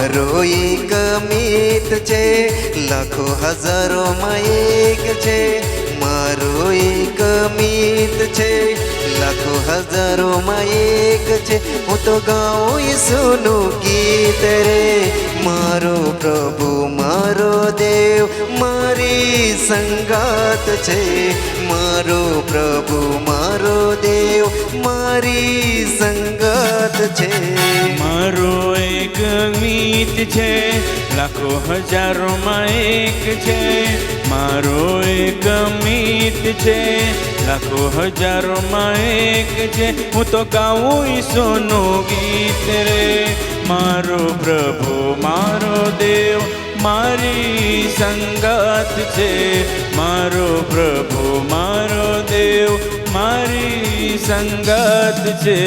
મારો એક મિત છે, લાખો હજારોમાં એક છે. મારો એક મિત છે, લાખો હજારોમાં એક છે. હું તો ગાઉં ઈસુનું ગીત રે. મારો પ્રભુ મારો દેવ મારી સંગાત છે. મારો પ્રભુ મારો દેવ મારી સંગાત છે. મારો એક મિત છે, લાખો હજારોમાં એક છે. મારો એક મિત છે, લાખો હજારોમાં એક છે. હું તો ગાઉં ઈસુનું ગીત રે. મારો પ્રભુ મારો દેવ મારી સંગાત છે. મારો પ્રભુ મારો દેવ મારી સંગાત છે.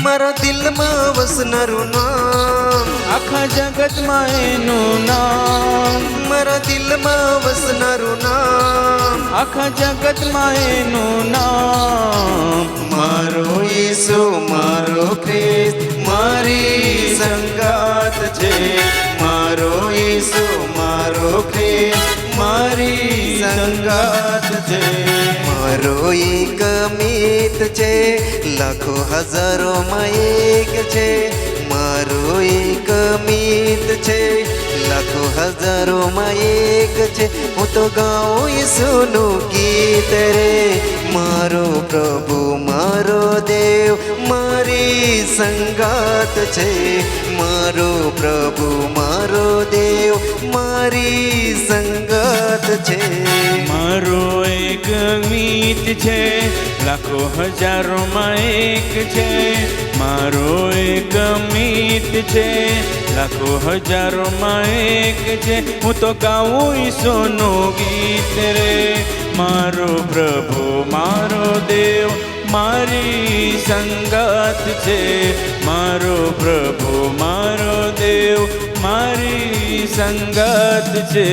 મારા દિલમાં વસનારું નામ, આખા જગતમાં એનું નામ. મારા દિલમાં વસનારું નામ, આખા જગતમાં એનું નામ. મારો ઈસુ મારો ખ્રિસ્ત મારી સંગાત છે. મારો ઈસુ મારો ખ્રિસ્ત મારી સંગાત છે. મારો એક મિત છે, લાખો હજારોમાં એક છે. મારો એક મિત છે, લાખો હજારોમાં એક છે. હું તો ગાઉં ઈસુનું ગીત રે. મારો પ્રભુ મારો દેવ મારી સંગાત છે. મારો પ્રભુ મારો દેવ મારી સંગાત છે. મારો એક મિત છે, લાખો હજારોમાં એક છે. મારો એક મિત છે, લાખો હજારોમાં એક છે. હું તો ગાઉં ઈસુનું ગીત રે. મારો પ્રભુ મારો દેવ મારી સંગાત છે. મારો પ્રભુ મારો દેવ મારી સંગાત છે.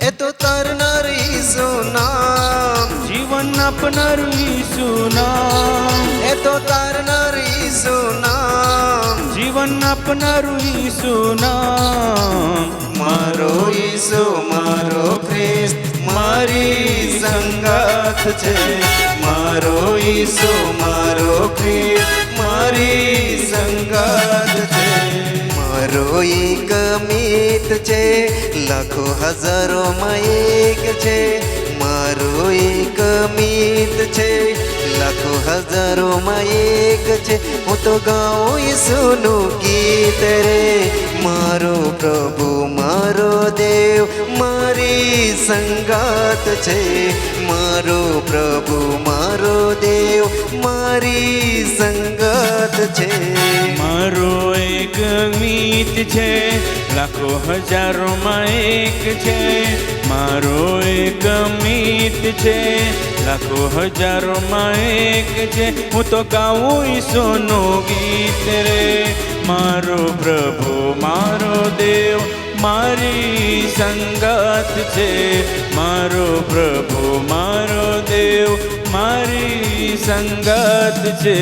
એ તો તારનાર ઈસુ નામ, જીવન આપનારું ઈસુ નામ. એ તો તારનાર ઈસુ નામ, જીવન આપનારું ઈસુ નામ. મારો ઈસુ મારો ખ્રિસ્ત મારી સંગાત છે. મારો ઈસુ મારો ખ્રિસ્ત મારી સંગાત છે. મારો એક મિત છે, લાખો હજારોમાં એક છે. મારો એક મિત છે, લાખો હજારોમાં એક છે. હું તો ગાઉં ઈસુનું ગીત રે. મારો પ્રભુ મારો દેવ મારી સંગાત છે. મારો પ્રભુ મારો દેવ મારી સંગાત છે. મારો એક મિત છે, લાખો હજારોમાં એક છે. મારો એક મિત છે, લાખો હજારોમાં એક છે. હું તો ગાઉં ઈસુનું ગીત રે. મારો પ્રભુ મારો દેવ મારી સંગાત છે. મારો પ્રભુ મારો દેવ મારી સંગાત છે.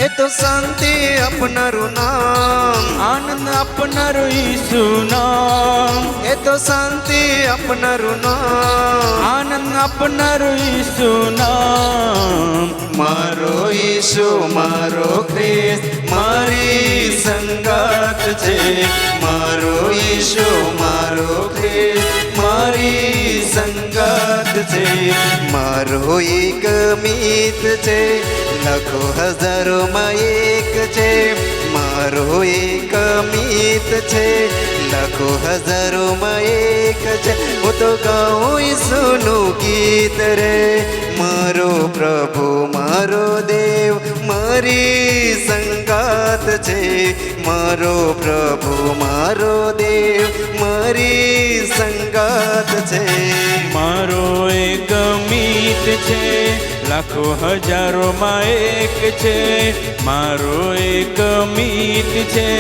એ તો તો શાંતિ આપનારું નામ, આનંદ આપનારું ઈસુ નામ, એ તો શાંતિ આપનારું નામ, આનંદ આપનારું ઈસુ નામ. મારો ઈશુ મારો ખ્રિસ્ત મારી સંગાત છે, મારો ઈશુ મારો ખ્રિસ્ત મારી સંગાત છે, મારો એક મિત છે, લાખો હજારોમાં એક છે, મારો એક મિત છે, લાખો હજારોમાં એક છે. હું તો ગાઉં ઈસુનું ગીત રે, મારો પ્રભુ મારો દેવ મારી સંગાત છે, મારો પ્રભુ મારો દેવ મારી સંગાત છે. મારો એક મિત છે, લાખો હજારોમાં એક છે, મારો એક મિત છે,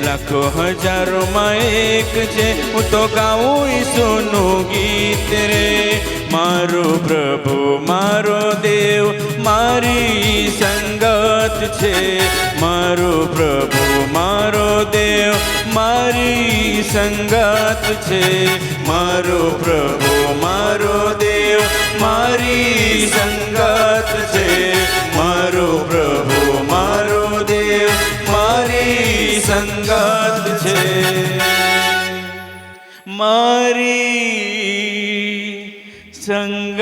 લાખો હજારોમાં એક છે. હું તો ગાઉં ઈસુનું ગીત રે, મારો પ્રભુ મારો દેવ મારી સંગત છે, મારો પ્રભુ મારો દેવ મારી સંગત છે, મારો પ્રભુ મારો દેવ મારી સંગત છે, મારો પ્રભુ મારો દેવ મારી સંગત છે, મારી સંગત